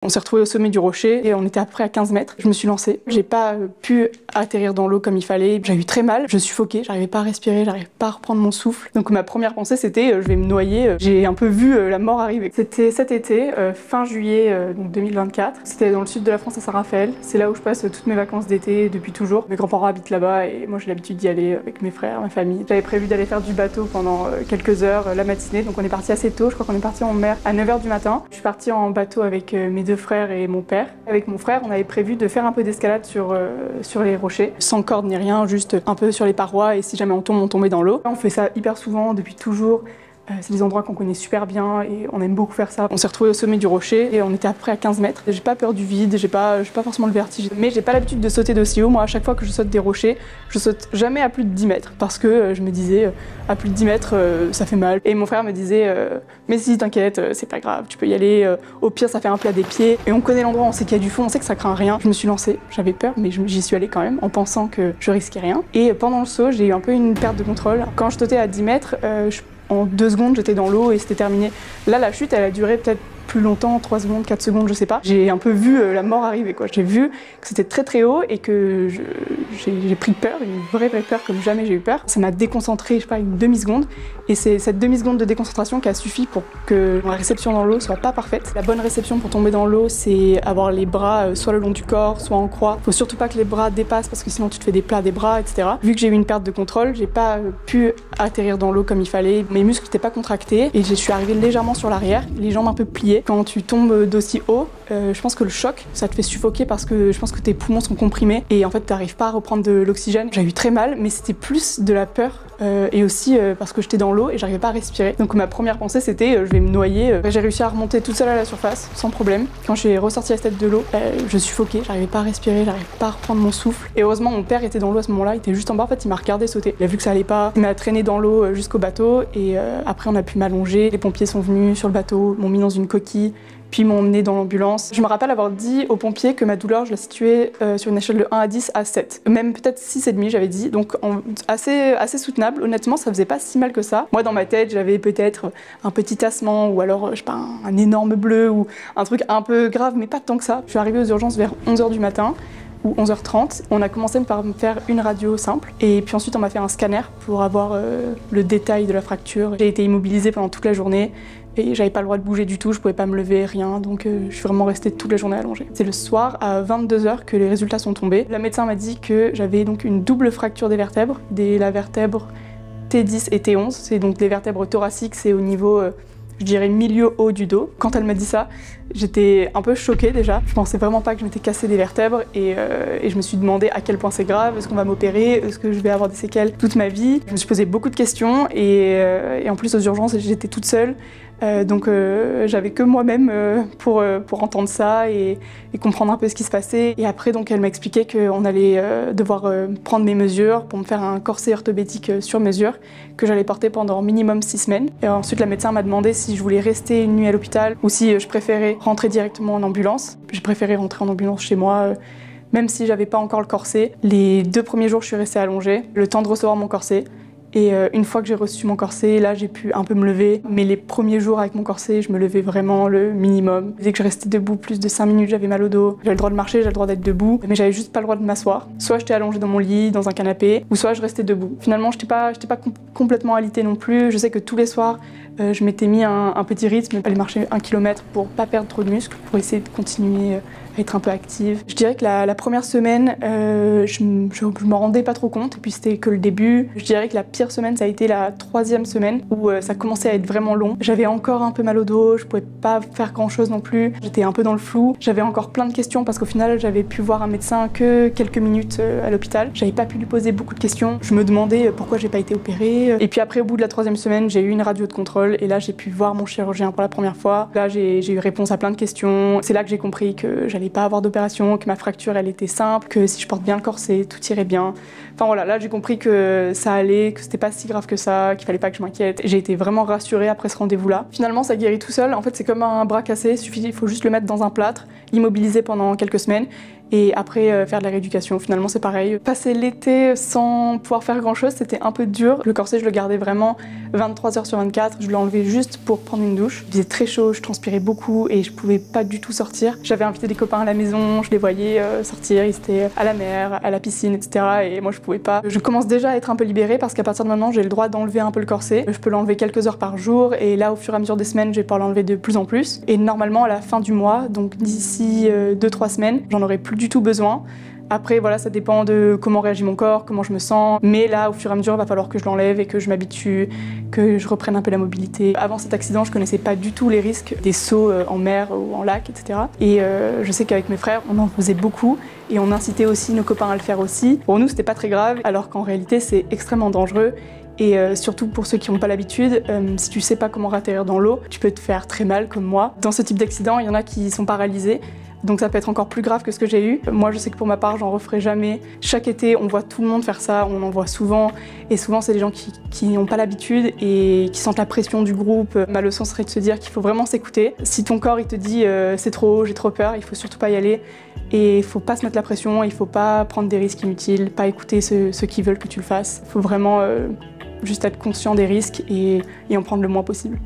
On s'est retrouvés au sommet du rocher et on était à peu près à 15 mètres. Je me suis lancée. J'ai pas pu atterrir dans l'eau comme il fallait. J'ai eu très mal. Je suffoquais. J'arrivais pas à respirer. J'arrivais pas à reprendre mon souffle. Donc ma première pensée c'était je vais me noyer. J'ai un peu vu la mort arriver. C'était cet été, fin juillet donc 2024. C'était dans le sud de la France à Saint-Raphaël. C'est là où je passe toutes mes vacances d'été depuis toujours. Mes grands-parents habitent là-bas et moi j'ai l'habitude d'y aller avec mes frères, ma famille. J'avais prévu d'aller faire du bateau pendant quelques heures la matinée. Donc on est parti assez tôt. Je crois qu'on est parti en mer à 9h du matin. Je suis partie en bateau avec mes deux frères et mon père. Avec mon frère, on avait prévu de faire un peu d'escalade sur les rochers, sans corde ni rien, juste un peu sur les parois et si jamais on tombe, on tombait dans l'eau. On fait ça hyper souvent, depuis toujours. C'est des endroits qu'on connaît super bien et on aime beaucoup faire ça. On s'est retrouvés au sommet du rocher et on était à peu près à 15 mètres. J'ai pas peur du vide, j'ai pas forcément le vertige, mais j'ai pas l'habitude de sauter d'aussi haut. Moi, à chaque fois que je saute des rochers, je saute jamais à plus de 10 mètres parce que je me disais à plus de 10 mètres, ça fait mal. Et mon frère me disait mais si, t'inquiète, c'est pas grave, tu peux y aller. Au pire, ça fait un plat des pieds. Et on connaît l'endroit, on sait qu'il y a du fond, on sait que ça craint rien. Je me suis lancée, j'avais peur, mais j'y suis allée quand même en pensant que je risquais rien. Et pendant le saut, j'ai eu un peu une perte de contrôle. Quand je sautais à 10 mètres, en 2 secondes, j'étais dans l'eau et c'était terminé. Là, la chute, elle a duré peut-être plus longtemps, 3 secondes, 4 secondes, je sais pas. J'ai un peu vu la mort arriver, quoi. J'ai vu que c'était très très haut et que j'ai pris peur, une vraie peur comme jamais j'ai eu peur. Ça m'a déconcentré, je sais pas, une demi-seconde. Et c'est cette demi-seconde de déconcentration qui a suffi pour que la réception dans l'eau soit pas parfaite. La bonne réception pour tomber dans l'eau, c'est avoir les bras soit le long du corps, soit en croix. Faut surtout pas que les bras dépassent parce que sinon tu te fais des plats des bras, etc. Vu que j'ai eu une perte de contrôle, j'ai pas pu atterrir dans l'eau comme il fallait. Mes muscles n'étaient pas contractés et je suis arrivée légèrement sur l'arrière, les jambes un peu pliées. Quand tu tombes d'aussi haut, je pense que le choc, ça te fait suffoquer parce que je pense que tes poumons sont comprimés et en fait t'arrives pas à reprendre de l'oxygène. J'ai eu très mal, mais c'était plus de la peur et aussi parce que j'étais dans l'eau et j'arrivais pas à respirer. Donc ma première pensée c'était je vais me noyer. J'ai réussi à remonter toute seule à la surface sans problème. Quand je suis ressortie la tête de l'eau, je suffoquais, j'arrivais pas à respirer, j'arrivais pas à reprendre mon souffle. Et heureusement mon père était dans l'eau à ce moment-là, il était juste en bas, en fait il m'a regardé sauter. Il a vu que ça allait pas, il m'a traîné dans l'eau jusqu'au bateau et après on a pu m'allonger. Les pompiers sont venus sur le bateau, m'ont mis dans une coquille. Puis m'ont emmené dans l'ambulance. Je me rappelle avoir dit aux pompiers que ma douleur, je la situais sur une échelle de 1 à 10 à 7. Même peut-être 6,5 j'avais dit, donc assez soutenable. Honnêtement, ça faisait pas si mal que ça. Moi, dans ma tête, j'avais peut-être un petit tassement ou alors, je sais pas, un énorme bleu ou un truc un peu grave, mais pas tant que ça. Je suis arrivée aux urgences vers 11h du matin ou 11h30. On a commencé par me faire une radio simple et puis ensuite on m'a fait un scanner pour avoir le détail de la fracture. J'ai été immobilisée pendant toute la journée et j'avais pas le droit de bouger du tout, je pouvais pas me lever, rien, donc je suis vraiment restée toute la journée allongée. C'est le soir à 22h que les résultats sont tombés. La médecin m'a dit que j'avais donc une double fracture des vertèbres, la vertèbre T10 et T11, c'est donc les vertèbres thoraciques, c'est au niveau je dirais milieu haut du dos. Quand elle m'a dit ça, j'étais un peu choquée déjà. Je pensais vraiment pas que je m'étais cassé des vertèbres et je me suis demandé à quel point c'est grave, est-ce qu'on va m'opérer, est-ce que je vais avoir des séquelles toute ma vie. Je me suis posé beaucoup de questions et en plus aux urgences j'étais toute seule. Donc j'avais que moi-même pour entendre ça et comprendre un peu ce qui se passait. Et après donc elle m'a expliqué qu'on allait devoir prendre mes mesures pour me faire un corset orthopédique sur mesure que j'allais porter pendant minimum 6 semaines. Et ensuite la médecin m'a demandé si je voulais rester une nuit à l'hôpital ou si je préférais rentrer directement en ambulance. J'ai préféré rentrer en ambulance chez moi. Même si j'avais pas encore le corset. Les 2 premiers jours je suis restée allongée, le temps de recevoir mon corset. Et une fois que j'ai reçu mon corset, là j'ai pu un peu me lever. Mais les premiers jours avec mon corset, je me levais vraiment le minimum. Dès que je restais debout plus de 5 minutes, j'avais mal au dos. J'avais le droit de marcher, j'avais le droit d'être debout, mais j'avais juste pas le droit de m'asseoir. Soit j'étais allongée dans mon lit, dans un canapé, ou soit je restais debout. Finalement, j'étais pas complètement alitée non plus. Je sais que tous les soirs, je m'étais mis un petit rythme, aller marcher 1 km pour pas perdre trop de muscles, pour essayer de continuer à être un peu active. Je dirais que la première semaine, je m'en rendais pas trop compte, et puis c'était que le début. Je dirais que la pire semaine, ça a été la 3e semaine, où ça commençait à être vraiment long. J'avais encore un peu mal au dos, je pouvais pas faire grand chose non plus. J'étais un peu dans le flou. J'avais encore plein de questions, parce qu'au final, j'avais pu voir un médecin que quelques minutes à l'hôpital. J'avais pas pu lui poser beaucoup de questions. Je me demandais pourquoi j'ai pas été opérée. Et puis après, au bout de la 3e semaine, j'ai eu une radio de contrôle, et là, j'ai pu voir mon chirurgien pour la première fois. Là, j'ai eu réponse à plein de questions. C'est là que j'ai compris que j'allais pas avoir d'opération, que ma fracture elle était simple, que si je porte bien le corset, tout irait bien. Enfin voilà, là j'ai compris que ça allait, que c'était pas si grave que ça, qu'il fallait pas que je m'inquiète. J'ai été vraiment rassurée après ce rendez-vous-là. Finalement ça guérit tout seul, en fait c'est comme un bras cassé, il faut juste le mettre dans un plâtre, l'immobiliser pendant quelques semaines Et après, faire de la rééducation. Finalement, c'est pareil. Passer l'été sans pouvoir faire grand-chose, c'était un peu dur. Le corset, je le gardais vraiment 23 heures sur 24. Je l'enlevais juste pour prendre une douche. Il faisait très chaud, je transpirais beaucoup et je pouvais pas du tout sortir. J'avais invité des copains à la maison, je les voyais sortir, ils étaient à la mer, à la piscine, etc. Et moi, je pouvais pas. Je commence déjà à être un peu libérée parce qu'à partir de maintenant, j'ai le droit d'enlever un peu le corset. Je peux l'enlever quelques heures par jour et là, au fur et à mesure des semaines, je vais pouvoir l'enlever de plus en plus. Et normalement, à la fin du mois, donc d'ici 2-3 semaines, j'en aurai plus du tout besoin. Après, voilà, ça dépend de comment réagit mon corps, comment je me sens. Mais là, au fur et à mesure, il va falloir que je l'enlève et que je m'habitue, que je reprenne un peu la mobilité. Avant cet accident, je connaissais pas du tout les risques des sauts en mer ou en lac, etc. Et je sais qu'avec mes frères, on en faisait beaucoup et on incitait aussi nos copains à le faire aussi. Pour nous, c'était pas très grave, alors qu'en réalité, c'est extrêmement dangereux. Et surtout pour ceux qui n'ont pas l'habitude, si tu sais pas comment atterrir dans l'eau, tu peux te faire très mal comme moi. Dans ce type d'accident, il y en a qui sont paralysés. Donc ça peut être encore plus grave que ce que j'ai eu. Moi, je sais que pour ma part, j'en referai jamais. Chaque été, on voit tout le monde faire ça, on en voit souvent. Et souvent, c'est des gens qui n'ont pas l'habitude et qui sentent la pression du groupe. Ma leçon serait de se dire qu'il faut vraiment s'écouter. Si ton corps il te dit c'est trop haut, j'ai trop peur, il faut surtout pas y aller. Et il faut pas se mettre la pression, il faut pas prendre des risques inutiles, pas écouter ceux qui veulent que tu le fasses. Il faut vraiment juste être conscient des risques et en prendre le moins possible.